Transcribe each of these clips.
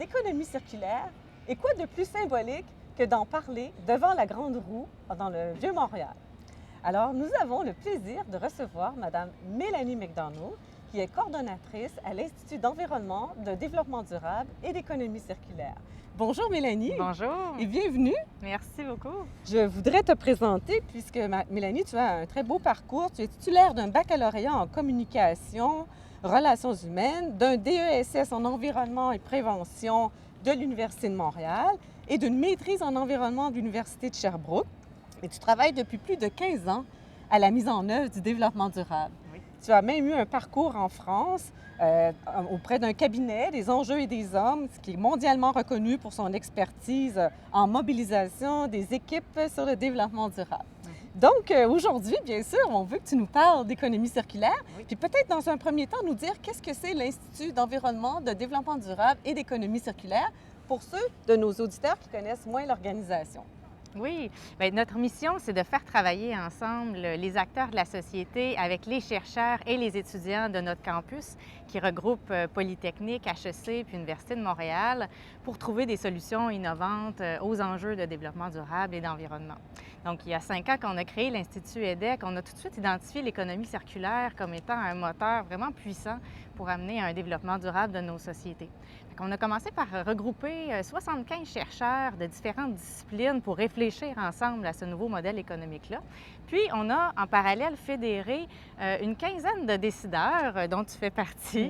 économie circulaire. Et quoi de plus symbolique que d'en parler devant la Grande Roue dans le Vieux-Montréal? Alors, nous avons le plaisir de recevoir Mme Mélanie McDonough, qui est coordonnatrice à l'Institut d'environnement, de développement durable et d'économie circulaire. Bonjour Mélanie. Bonjour. Et bienvenue. Merci beaucoup. Je voudrais te présenter puisque, Mélanie, tu as un très beau parcours. Tu es titulaire d'un baccalauréat en communication, relations humaines, d'un DESS en environnement et prévention de l'Université de Montréal et d'une maîtrise en environnement de l'Université de Sherbrooke. Et tu travailles depuis plus de 15 ans à la mise en œuvre du développement durable. Oui. Tu as même eu un parcours en France auprès d'un cabinet des enjeux et des hommes, qui est mondialement reconnu pour son expertise en mobilisation des équipes sur le développement durable. Donc, aujourd'hui, bien sûr, on veut que tu nous parles d'économie circulaire, Oui. puis peut-être dans un premier temps nous dire qu'est-ce que c'est l'Institut d'environnement, de développement durable et d'économie circulaire pour ceux de nos auditeurs qui connaissent moins l'organisation. Oui, bien, notre mission, c'est de faire travailler ensemble les acteurs de la société avec les chercheurs et les étudiants de notre campus qui regroupe Polytechnique, HEC puis Université de Montréal pour trouver des solutions innovantes aux enjeux de développement durable et d'environnement. Donc, il y a 5 ans qu'on a créé l'Institut EDEC, on a tout de suite identifié l'économie circulaire comme étant un moteur vraiment puissant pour amener à un développement durable de nos sociétés. On a commencé par regrouper 75 chercheurs de différentes disciplines pour réfléchir ensemble à ce nouveau modèle économique-là. Puis, on a en parallèle fédéré une quinzaine de décideurs, dont tu fais partie,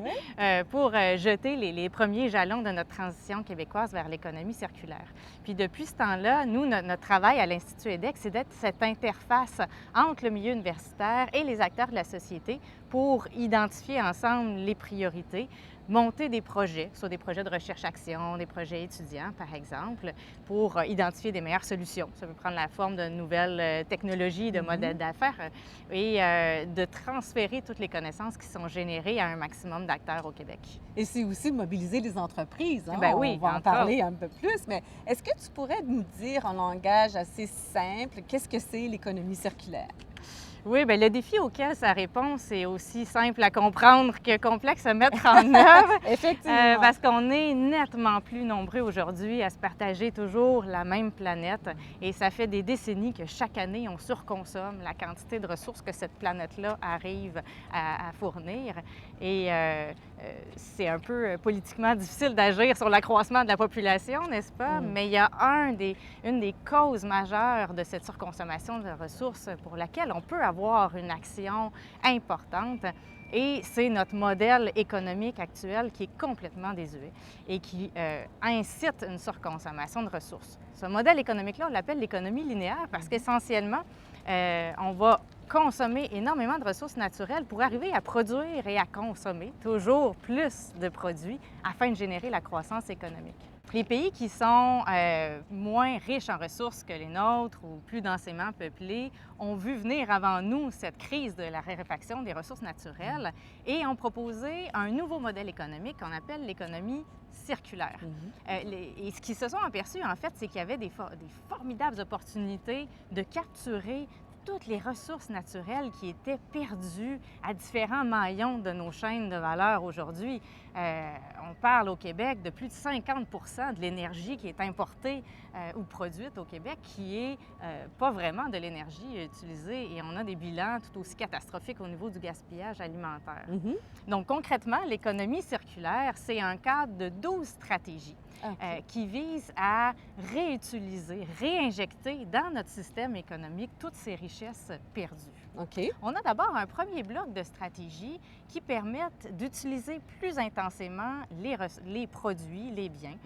pour jeter les premiers jalons de notre transition québécoise vers l'économie circulaire. Puis, depuis ce temps-là, nous, notre travail à l'Institut EDEC, c'est d'être cette interface entre le milieu universitaire et les acteurs de la société pour identifier ensemble les priorités, monter des projets, soit des projets de recherche-action, des projets étudiants, par exemple, pour identifier des meilleures solutions. Ça peut prendre la forme de nouvelles technologies, de modèles d'affaires et de transférer toutes les connaissances qui sont générées à un maximum d'acteurs au Québec. Et c'est aussi de mobiliser les entreprises. Hein? Bien oui, on va en parler un peu plus, mais est-ce que tu pourrais nous dire en langage assez simple, qu'est-ce que c'est l'économie circulaire? Oui, bien, le défi auquel ça répond, c'est aussi simple à comprendre que complexe à mettre en œuvre. Effectivement. Parce qu'on est nettement plus nombreux aujourd'hui à se partager toujours la même planète. Et ça fait des décennies que chaque année, on surconsomme la quantité de ressources que cette planète-là arrive à fournir. Et c'est un peu politiquement difficile d'agir sur l'accroissement de la population, n'est-ce pas? Mais il y a une des causes majeures de cette surconsommation de ressources pour laquelle on peut avoir une action importante. Et c'est notre modèle économique actuel qui est complètement désuet et qui incite une surconsommation de ressources. Ce modèle économique-là, on l'appelle l'économie linéaire parce qu'essentiellement, on va consommer énormément de ressources naturelles pour arriver à produire et à consommer toujours plus de produits afin de générer la croissance économique. Les pays qui sont moins riches en ressources que les nôtres ou plus densément peuplés ont vu venir avant nous cette crise de la raréfaction des ressources naturelles et ont proposé un nouveau modèle économique qu'on appelle l'économie circulaire. Et ce qu'ils se sont aperçus, en fait, c'est qu'il y avait des formidables opportunités de capturer toutes les ressources naturelles qui étaient perdues à différents maillons de nos chaînes de valeur aujourd'hui. On parle au Québec de plus de 50 de l'énergie qui est importée ou produite au Québec qui est pas vraiment de l'énergie utilisée et on a des bilans tout aussi catastrophiques au niveau du gaspillage alimentaire. Donc concrètement, l'économie circulaire, c'est un cadre de 12 stratégies. Qui vise à réutiliser, réinjecter dans notre système économique toutes ces richesses perdues. On a d'abord un premier bloc de stratégies qui permettent d'utiliser plus intensément les produits, les biens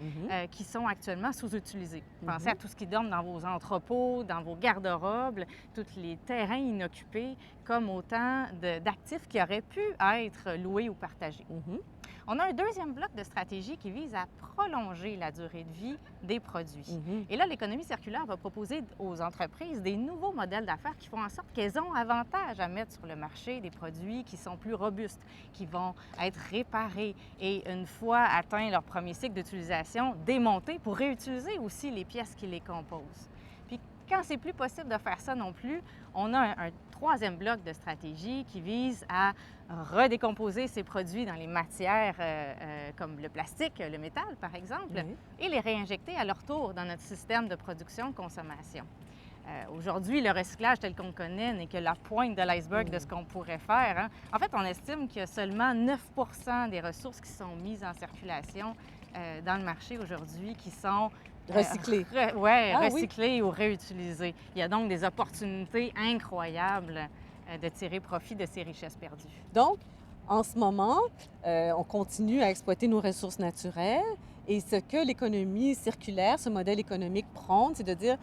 qui sont actuellement sous-utilisés. Pensez à tout ce qui dorme dans vos entrepôts, dans vos garde-robes, tous les terrains inoccupés, comme autant d'actifs qui auraient pu être loués ou partagés. On a un deuxième bloc de stratégie qui vise à prolonger la durée de vie des produits. Et là, l'économie circulaire va proposer aux entreprises des nouveaux modèles d'affaires qui font en sorte qu'elles ont avantage à mettre sur le marché des produits qui sont plus robustes, qui vont être réparés et, une fois atteint leur premier cycle d'utilisation, démontés pour réutiliser aussi les pièces qui les composent. Puis, Quand c'est plus possible de faire ça non plus, on a un troisième bloc de stratégie qui vise à redécomposer ces produits dans les matières comme le plastique, le métal par exemple, Oui. et les réinjecter à leur tour dans notre système de production-consommation. Aujourd'hui, le recyclage tel qu'on le connaît n'est que la pointe de l'iceberg de ce qu'on pourrait faire, hein. En fait, on estime qu'il y a seulement 9 des ressources qui sont mises en circulation dans le marché aujourd'hui qui sont Recycler. ouais, Ah oui. recyclées ou réutilisées. Il y a donc des opportunités incroyables de tirer profit de ces richesses perdues. Donc, en ce moment, on continue à exploiter nos ressources naturelles et ce que l'économie circulaire, ce modèle économique prône, c'est de dire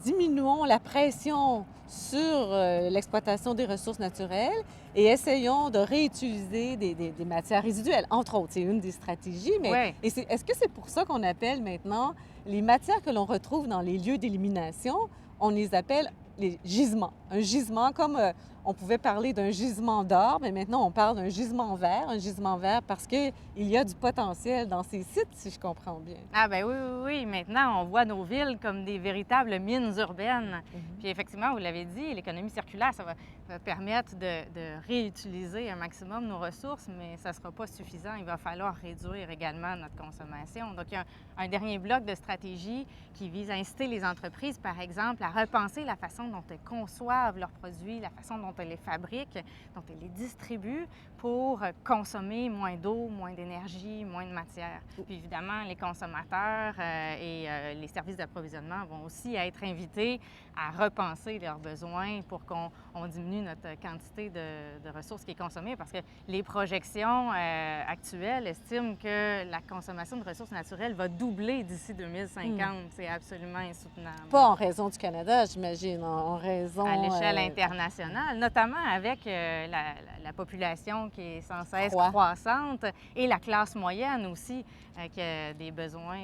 diminuons la pression sur l'exploitation des ressources naturelles et essayons de réutiliser des matières résiduelles, entre autres. C'est une des stratégies, mais Ouais. est-ce que c'est pour ça qu'on appelle maintenant les matières que l'on retrouve dans les lieux d'élimination, on les appelle les gisements. Un gisement, comme on pouvait parler d'un gisement d'or, mais maintenant on parle d'un gisement vert. Un gisement vert parce qu'il y a du potentiel dans ces sites, si je comprends bien. Ah ben oui, oui, oui. Maintenant, on voit nos villes comme des véritables mines urbaines. Puis effectivement, vous l'avez dit, l'économie circulaire, ça va permettre de réutiliser un maximum nos ressources, mais ça ne sera pas suffisant. Il va falloir réduire également notre consommation. Donc, il y a un dernier bloc de stratégie qui vise à inciter les entreprises, par exemple, à repenser la façon dont elles conçoivent leurs produits, la façon dont elles les fabriquent, dont elles les distribuent pour consommer moins d'eau, moins d'énergie, moins de matière. Puis évidemment, les consommateurs et les services d'approvisionnement vont aussi être invités à repenser leurs besoins pour qu'on diminue notre quantité de ressources qui est consommée parce que les projections actuelles estiment que la consommation de ressources naturelles va doubler d'ici 2050. C'est absolument insoutenable. Pas en raison du Canada, j'imagine, en raison... À l'échelle internationale, notamment avec la population qui est sans cesse croissante et la classe moyenne aussi qui a des besoins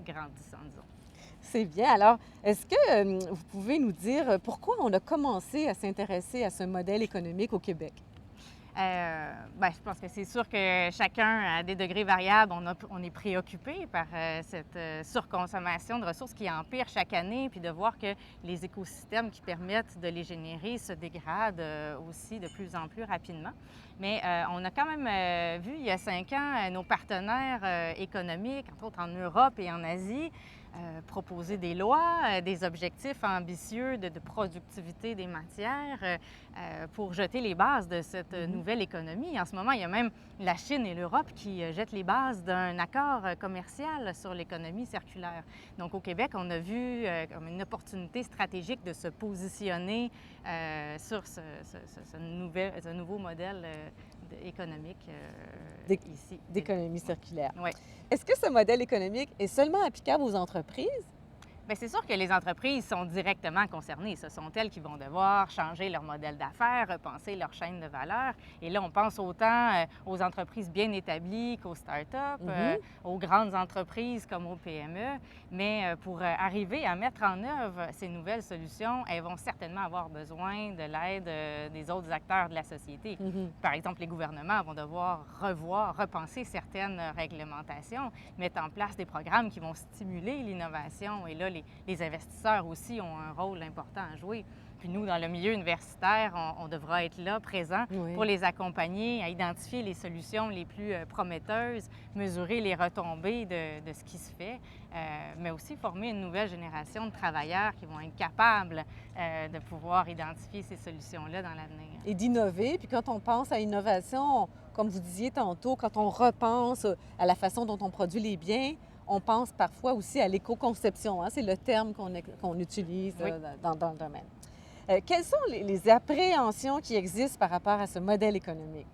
grandissants, disons. C'est bien. Alors, est-ce que vous pouvez nous dire pourquoi on a commencé à s'intéresser à ce modèle économique au Québec? Bien, je pense que c'est sûr que chacun, à des degrés variables, on est préoccupé par cette surconsommation de ressources qui empire chaque année, puis de voir que les écosystèmes qui permettent de les générer se dégradent aussi de plus en plus rapidement. Mais on a quand même vu il y a 5 ans nos partenaires économiques, entre autres en Europe et en Asie, proposer des lois, des objectifs ambitieux de productivité des matières pour jeter les bases de cette nouvelle économie. En ce moment, il y a même la Chine et l'Europe qui jettent les bases d'un accord commercial sur l'économie circulaire. Donc, au Québec, on a vu comme une opportunité stratégique de se positionner sur ce nouveau modèle économique ici. D'économie circulaire. Oui. Est-ce que ce modèle économique est seulement applicable aux entreprises? Bien, c'est sûr que les entreprises sont directement concernées. Ce sont elles qui vont devoir changer leur modèle d'affaires, repenser leur chaîne de valeur. Et là, on pense autant aux entreprises bien établies qu'aux start-up, aux grandes entreprises comme aux PME. Mais pour arriver à mettre en œuvre ces nouvelles solutions, elles vont certainement avoir besoin de l'aide des autres acteurs de la société. Par exemple, les gouvernements vont devoir repenser certaines réglementations, mettre en place des programmes qui vont stimuler l'innovation. Et là, les investisseurs aussi ont un rôle important à jouer. Puis nous, dans le milieu universitaire, on devra être là, présent, pour les accompagner à identifier les solutions les plus prometteuses, mesurer les retombées de ce qui se fait, mais aussi former une nouvelle génération de travailleurs qui vont être capables de pouvoir identifier ces solutions-là dans l'avenir. Et d'innover. Puis quand on pense à innovation, comme vous disiez tantôt, quand on repense à la façon dont on produit les biens, on pense parfois aussi à l'éco-conception. Hein? C'est le terme qu'on utilise dans le domaine. Quelles sont les appréhensions qui existent par rapport à ce modèle économique?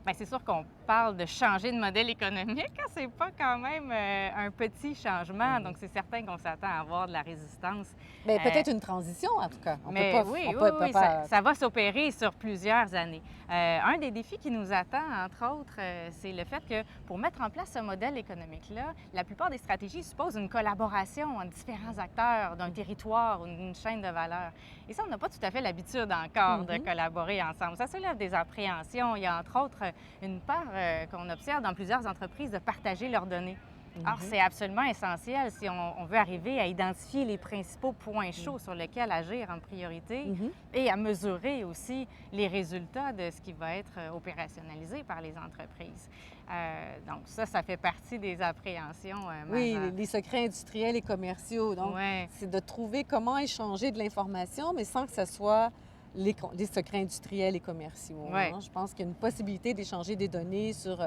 Bien, c'est sûr qu'on parle de changer de modèle économique. C'est pas quand même un petit changement. Donc, c'est certain qu'on s'attend à avoir de la résistance. Bien, peut-être une transition, en tout cas. Oui, ça va s'opérer sur plusieurs années. Un des défis qui nous attend, entre autres, c'est le fait que pour mettre en place ce modèle économique-là, la plupart des stratégies supposent une collaboration entre différents acteurs d'un territoire ou d'une chaîne de valeur. Et ça, on n'a pas tout à fait l'habitude encore de collaborer ensemble. Ça soulève des appréhensions. Il y a, entre autres, une part qu'on observe dans plusieurs entreprises de partager leurs données. Or, c'est absolument essentiel si on veut arriver à identifier les principaux points chauds sur lesquels agir en priorité et à mesurer aussi les résultats de ce qui va être opérationnalisé par les entreprises. Donc ça fait partie des appréhensions Oui, majeures. les secrets industriels et commerciaux. Donc, Ouais. c'est de trouver comment échanger de l'information, mais sans que ce soit les secrets industriels et commerciaux. Ouais. Je pense qu'il y a une possibilité d'échanger des données sur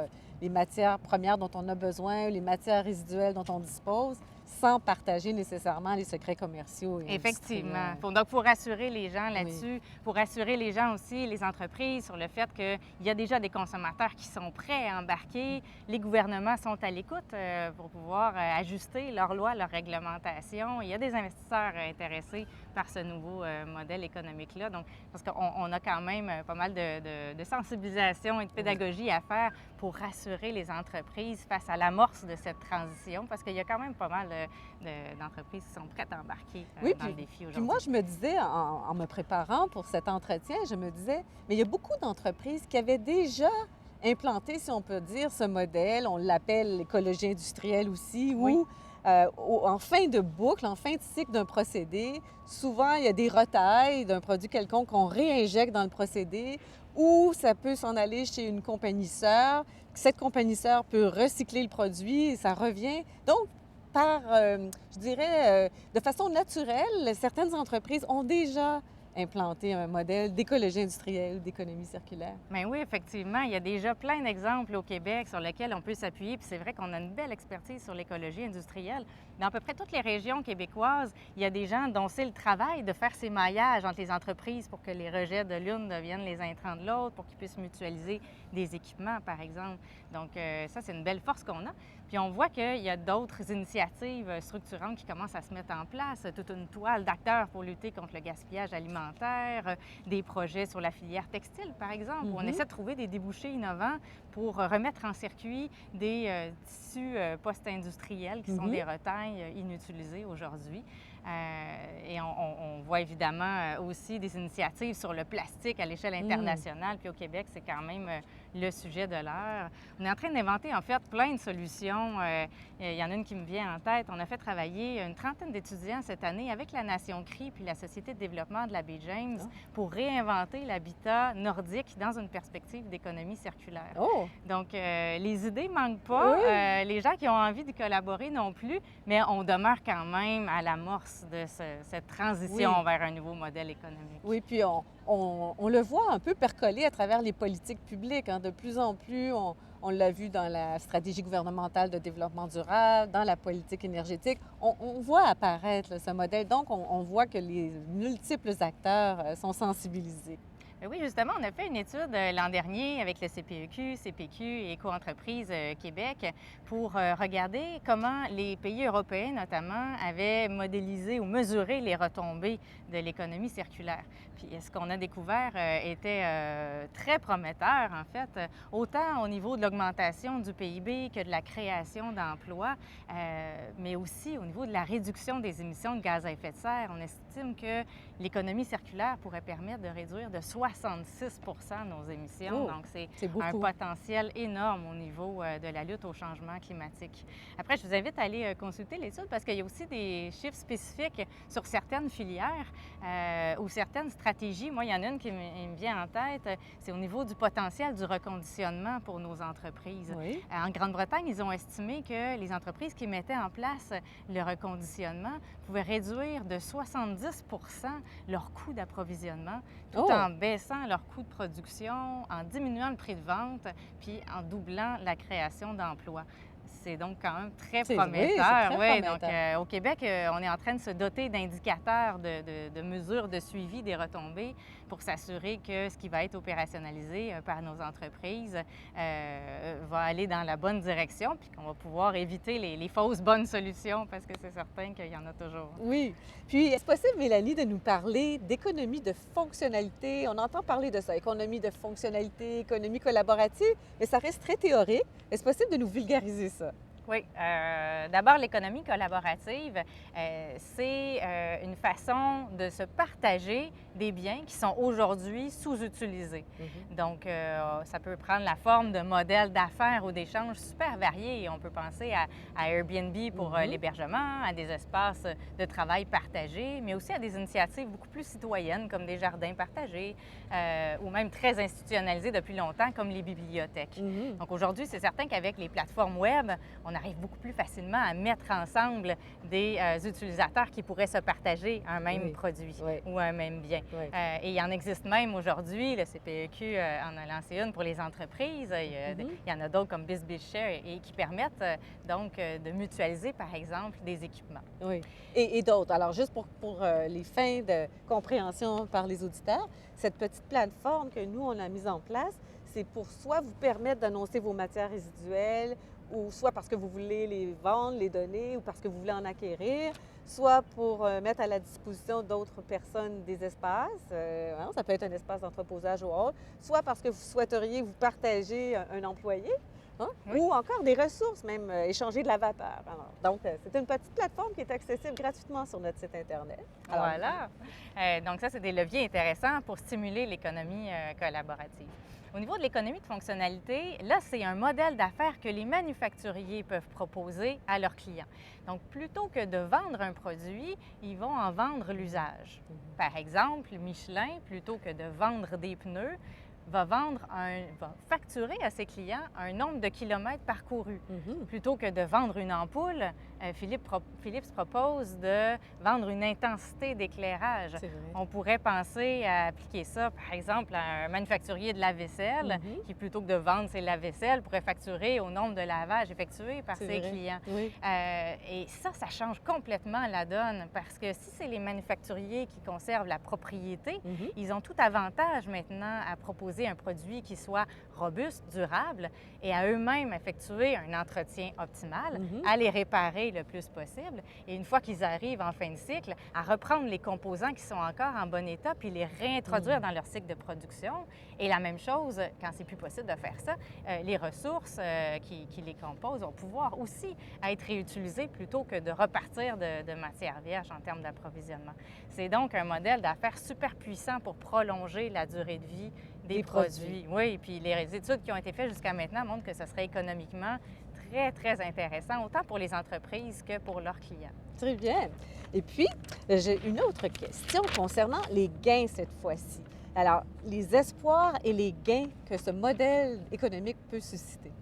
les matières premières dont on a besoin, les matières résiduelles dont on dispose, sans partager nécessairement les secrets commerciaux et Effectivement. industriels. Donc, pour rassurer les gens là-dessus, pour rassurer les gens aussi, les entreprises, sur le fait qu'il y a déjà des consommateurs qui sont prêts à embarquer. Les gouvernements sont à l'écoute pour pouvoir ajuster leurs lois, leurs réglementations. Il y a des investisseurs intéressés par ce nouveau modèle économique-là. Donc, parce qu'on a quand même pas mal de sensibilisation et de pédagogie à faire pour rassurer les entreprises face à l'amorce de cette transition, parce qu'il y a quand même pas mal d'entreprises qui sont prêtes à embarquer dans le défi aujourd'hui. Puis moi, je me disais, en me préparant pour cet entretien, je me disais, mais il y a beaucoup d'entreprises qui avaient déjà implanté, si on peut dire, ce modèle. On l'appelle l'écologie industrielle aussi, Oui. où en fin de boucle, en fin de cycle d'un procédé, souvent, il y a des retailles d'un produit quelconque qu'on réinjecte dans le procédé, ou ça peut s'en aller chez une compagnie sœur. Cette compagnie sœur peut recycler le produit et ça revient. Donc, je dirais, de façon naturelle, certaines entreprises ont déjà implanté un modèle d'écologie industrielle, d'économie circulaire. Bien oui, effectivement, il y a déjà plein d'exemples au Québec sur lesquels on peut s'appuyer. Puis c'est vrai qu'on a une belle expertise sur l'écologie industrielle. Dans à peu près toutes les régions québécoises, il y a des gens dont c'est le travail de faire ces maillages entre les entreprises pour que les rejets de l'une deviennent les intrants de l'autre, pour qu'ils puissent mutualiser des équipements, par exemple. Donc ça, c'est une belle force qu'on a. Puis on voit qu'il y a d'autres initiatives structurantes qui commencent à se mettre en place, toute une toile d'acteurs pour lutter contre le gaspillage alimentaire, des projets sur la filière textile, par exemple, où on essaie de trouver des débouchés innovants pour remettre en circuit des tissus post-industriels qui sont des retailles inutilisés aujourd'hui. Et on voit évidemment aussi des initiatives sur le plastique à l'échelle internationale. Puis au Québec, c'est quand même le sujet de l'heure. On est en train d'inventer, en fait, plein de solutions. Il y en a une qui me vient en tête. On a fait travailler une trentaine d'étudiants cette année avec la Nation CRI puis la Société de développement de la baie James pour réinventer l'habitat nordique dans une perspective d'économie circulaire. Oh! Donc, les idées ne manquent pas. Les gens qui ont envie de collaborer non plus, mais on demeure quand même à l'amorce de cette transition vers un nouveau modèle économique. Oui, puis on le voit un peu percoler à travers les politiques publiques. De plus en plus, on l'a vu dans la stratégie gouvernementale de développement durable, dans la politique énergétique. On voit apparaître là, ce modèle. Donc, on voit que les multiples acteurs sont sensibilisés. Oui, justement, on a fait une étude l'an dernier avec le CPEQ, CPQ et Éco-entreprise Québec pour regarder comment les pays européens, notamment, avaient modélisé ou mesuré les retombées de l'économie circulaire. Puis ce qu'on a découvert était très prometteur, en fait, autant au niveau de l'augmentation du PIB que de la création d'emplois, mais aussi au niveau de la réduction des émissions de gaz à effet de serre. On estime que l'économie circulaire pourrait permettre de réduire de 66 nos émissions. Donc, c'est un potentiel énorme au niveau de la lutte au changement climatique. Après, je vous invite à aller consulter l'étude parce qu'il y a aussi des chiffres spécifiques sur certaines filières ou certaines stratégies. Moi, il y en a une qui me vient en tête, c'est au niveau du potentiel du reconditionnement pour nos entreprises. Oui. En Grande-Bretagne, ils ont estimé que les entreprises qui mettaient en place le reconditionnement pouvaient réduire de 70 leur coût d'approvisionnement, tout en baissant leur coût de production, en diminuant le prix de vente, puis en doublant la création d'emplois. C'est donc quand même très prometteur. Oui, donc au Québec, on est en train de se doter d'indicateurs de mesures de suivi des retombées pour s'assurer que ce qui va être opérationnalisé par nos entreprises va aller dans la bonne direction, puis qu'on va pouvoir éviter les fausses bonnes solutions, parce que c'est certain qu'il y en a toujours. Oui. Puis, est-ce possible, Mélanie, de nous parler d'économie de fonctionnalité? On entend parler de ça, économie de fonctionnalité, économie collaborative, mais ça reste très théorique. Est-ce possible de nous vulgariser ça? Oui. D'abord, l'économie collaborative, c'est une façon de se partager des biens qui sont aujourd'hui sous-utilisés. Donc, ça peut prendre la forme de modèles d'affaires ou d'échanges super variés. On peut penser à Airbnb pour l'hébergement, à des espaces de travail partagés, mais aussi à des initiatives beaucoup plus citoyennes comme des jardins partagés ou même très institutionnalisées depuis longtemps comme les bibliothèques. Donc, aujourd'hui, c'est certain qu'avec les plateformes web, on arrive beaucoup plus facilement à mettre ensemble des utilisateurs qui pourraient se partager un même produit ou un même bien. Et il y en existe même aujourd'hui, le CPEQ en a lancé une pour les entreprises. Il y en a d'autres comme BizBizShare et qui permettent donc de mutualiser, par exemple, des équipements. Oui. Et d'autres. Alors, juste pour les fins de compréhension par les auditeurs, cette petite plateforme que nous, on a mise en place, c'est pour soit vous permettre d'annoncer vos matières résiduelles, ou soit parce que vous voulez les vendre, les donner, ou parce que vous voulez en acquérir, soit pour mettre à la disposition d'autres personnes des espaces, ça peut être un espace d'entreposage ou autre, soit parce que vous souhaiteriez vous partager un employé, ou encore des ressources, même échanger de la vapeur. Alors, donc, c'est une petite plateforme qui est accessible gratuitement sur notre site Internet. Alors, voilà. Donc ça, c'est des leviers intéressants pour stimuler l'économie collaborative. Au niveau de l'économie de fonctionnalité, là, c'est un modèle d'affaires que les manufacturiers peuvent proposer à leurs clients. Donc, plutôt que de vendre un produit, ils vont en vendre l'usage. Par exemple, Michelin, plutôt que de vendre des pneus, va facturer à ses clients un nombre de kilomètres parcourus. Plutôt que de vendre une ampoule, Philips propose de vendre une intensité d'éclairage. On pourrait penser à appliquer ça, par exemple, à un manufacturier de lave-vaisselle qui, plutôt que de vendre ses lave-vaisselle, pourrait facturer au nombre de lavages effectués par ses clients. Et ça change complètement la donne parce que si c'est les manufacturiers qui conservent la propriété, ils ont tout avantage maintenant à proposer un produit qui soit robuste, durable et à eux-mêmes effectuer un entretien optimal, à les réparer le plus possible et une fois qu'ils arrivent en fin de cycle, à reprendre les composants qui sont encore en bon état puis les réintroduire dans leur cycle de production. Et la même chose, quand c'est plus possible de faire ça, les ressources qui les composent vont pouvoir aussi être réutilisées plutôt que de repartir de matière vierge en termes d'approvisionnement. C'est donc un modèle d'affaires super puissant pour prolonger la durée de vie des produits. Oui, puis les études qui ont été faites jusqu'à maintenant montrent que ce serait économiquement très, très intéressant, autant pour les entreprises que pour leurs clients. Très bien. Et puis, j'ai une autre question concernant les gains cette fois-ci. Alors, les espoirs et les gains que ce modèle économique peut susciter.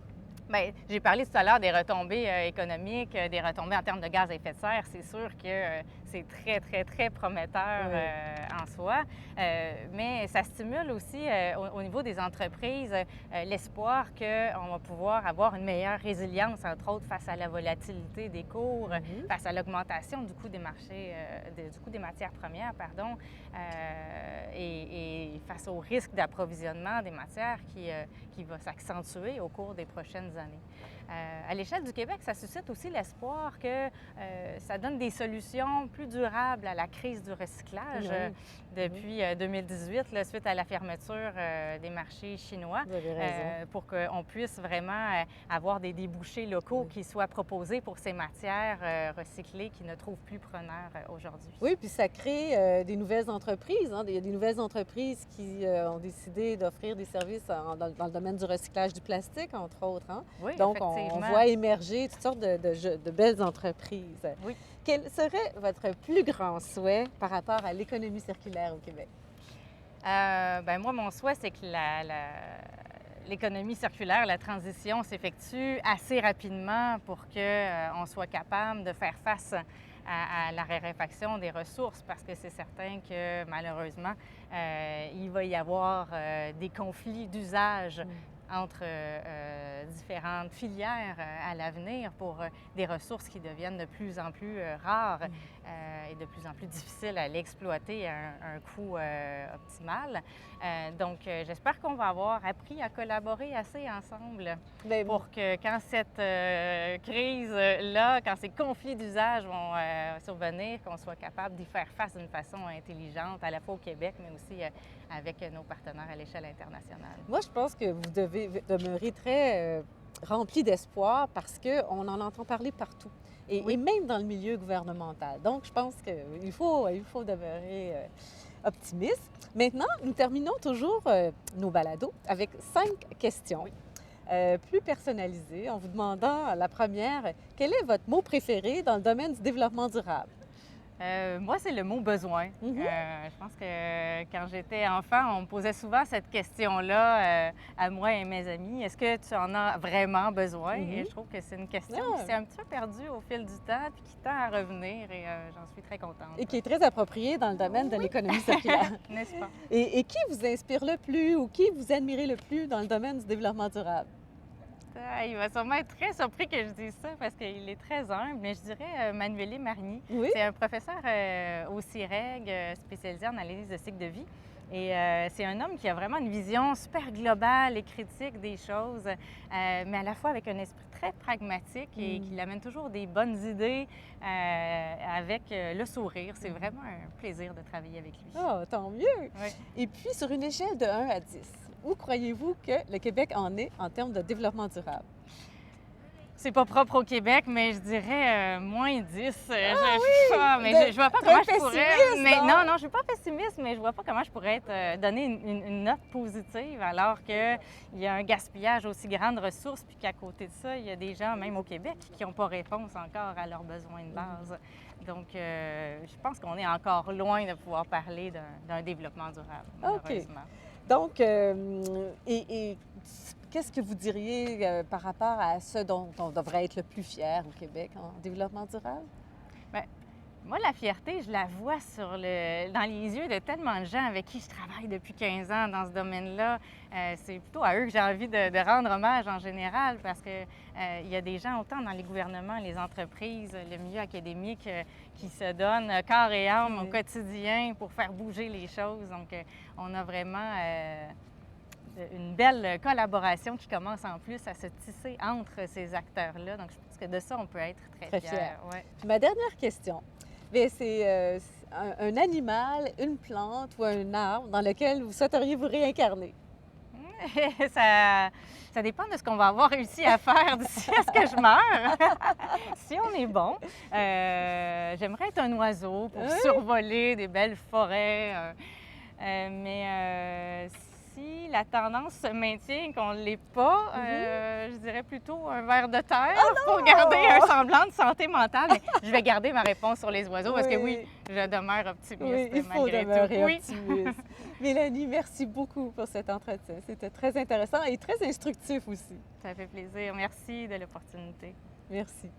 Bien, j'ai parlé tout à l'heure des retombées économiques, des retombées en termes de gaz à effet de serre. C'est sûr que c'est très, très, très prometteur en soi. Mais ça stimule aussi au niveau des entreprises l'espoir qu'on va pouvoir avoir une meilleure résilience, entre autres, face à la volatilité des cours, face à l'augmentation du coût des marchés, du coût des matières premières, pardon, et face au risque d'approvisionnement des matières qui va s'accentuer au cours des prochaines années. À l'échelle du Québec, ça suscite aussi l'espoir que ça donne des solutions plus durables à la crise du recyclage depuis 2018, là, suite à la fermeture des marchés chinois, pour qu'on puisse vraiment avoir des débouchés locaux qui soient proposés pour ces matières recyclées qui ne trouvent plus preneur aujourd'hui. Oui, puis ça crée des nouvelles entreprises. Il y a des nouvelles entreprises qui ont décidé d'offrir des services dans le domaine du recyclage du plastique, entre autres. Oui, donc, on voit émerger toutes sortes de belles entreprises. Oui. Quel serait votre plus grand souhait par rapport à l'économie circulaire au Québec? Bien, moi, mon souhait, c'est que l'économie circulaire, la transition s'effectue assez rapidement pour qu'on soit capable de faire face à la raréfaction des ressources parce que c'est certain que malheureusement, il va y avoir des conflits d'usage entre différentes filières à l'avenir pour des ressources qui deviennent de plus en plus rares et de plus en plus difficiles à l'exploiter à un coût optimal. Donc, j'espère qu'on va avoir appris à collaborer assez ensemble pour que quand cette crise-là, quand ces conflits d'usage vont survenir, qu'on soit capable d'y faire face d'une façon intelligente, à la fois au Québec, mais aussi avec nos partenaires à l'échelle internationale. Moi, je pense que vous devez demeurer très rempli d'espoir parce qu'on en entend parler partout. Et même dans le milieu gouvernemental. Donc, je pense qu'il faut demeurer optimiste. Maintenant, nous terminons toujours nos balados avec 5 questions plus personnalisées en vous demandant la première, quel est votre mot préféré dans le domaine du développement durable? Moi, c'est le mot besoin. Je pense que quand j'étais enfant, on me posait souvent cette question-là à moi et mes amis. Est-ce que tu en as vraiment besoin? Et je trouve que c'est une question qui s'est un petit peu perdue au fil du temps puis qui tend à revenir et j'en suis très contente. Et qui est très appropriée dans le domaine de l'économie circulaire. N'est-ce pas? Et qui vous inspire le plus ou qui vous admirez le plus dans le domaine du développement durable? Il va sûrement être très surpris que je dise ça parce qu'il est très humble, mais je dirais Manuel Marigny. Oui? C'est un professeur au CIREG spécialisé en analyse de cycle de vie. Et c'est un homme qui a vraiment une vision super globale et critique des choses, mais à la fois avec un esprit très pragmatique et qui amène toujours des bonnes idées avec le sourire. C'est vraiment un plaisir de travailler avec lui. Oh, tant mieux! Oui. Et puis, sur une échelle de 1 à 10, où croyez-vous que le Québec en est en termes de développement durable? C'est pas propre au Québec, mais je dirais moins 10. Je vois pas très comment je pourrais. pessimiste, hein? Non, je suis pas pessimiste, mais je vois pas comment je pourrais donner une note positive alors qu'il y a un gaspillage aussi grand de ressources, puis qu'à côté de ça, il y a des gens, même au Québec, qui n'ont pas réponse encore à leurs besoins de base. Donc, je pense qu'on est encore loin de pouvoir parler d'un développement durable, malheureusement. Donc, qu'est-ce que vous diriez par rapport à ce dont on devrait être le plus fier au Québec en développement durable? Bien, moi, la fierté, je la vois dans les yeux de tellement de gens avec qui je travaille depuis 15 ans dans ce domaine-là. C'est plutôt à eux que j'ai envie de rendre hommage en général parce qu'il y a des gens, autant dans les gouvernements, les entreprises, le milieu académique, qui se donnent corps et âme au quotidien pour faire bouger les choses. Donc, on a vraiment une belle collaboration qui commence en plus à se tisser entre ces acteurs-là. Donc, je pense que de ça, on peut être très fiers. Ouais. Puis ma dernière question, c'est un animal, une plante ou un arbre dans lequel vous souhaiteriez vous réincarner? Ça dépend de ce qu'on va avoir réussi à faire d'ici à ce que je meure. Si on est bon, j'aimerais être un oiseau pour survoler des belles forêts. Mais si la tendance se maintient qu'on ne l'est pas, je dirais plutôt un ver de terre pour garder un semblant de santé mentale. Mais je vais garder ma réponse sur les oiseaux parce que oui, je demeure optimiste il faut malgré demeurer tout. optimiste. Mélanie, merci beaucoup pour cet entretien. C'était très intéressant et très instructif aussi. Ça fait plaisir. Merci de l'opportunité. Merci.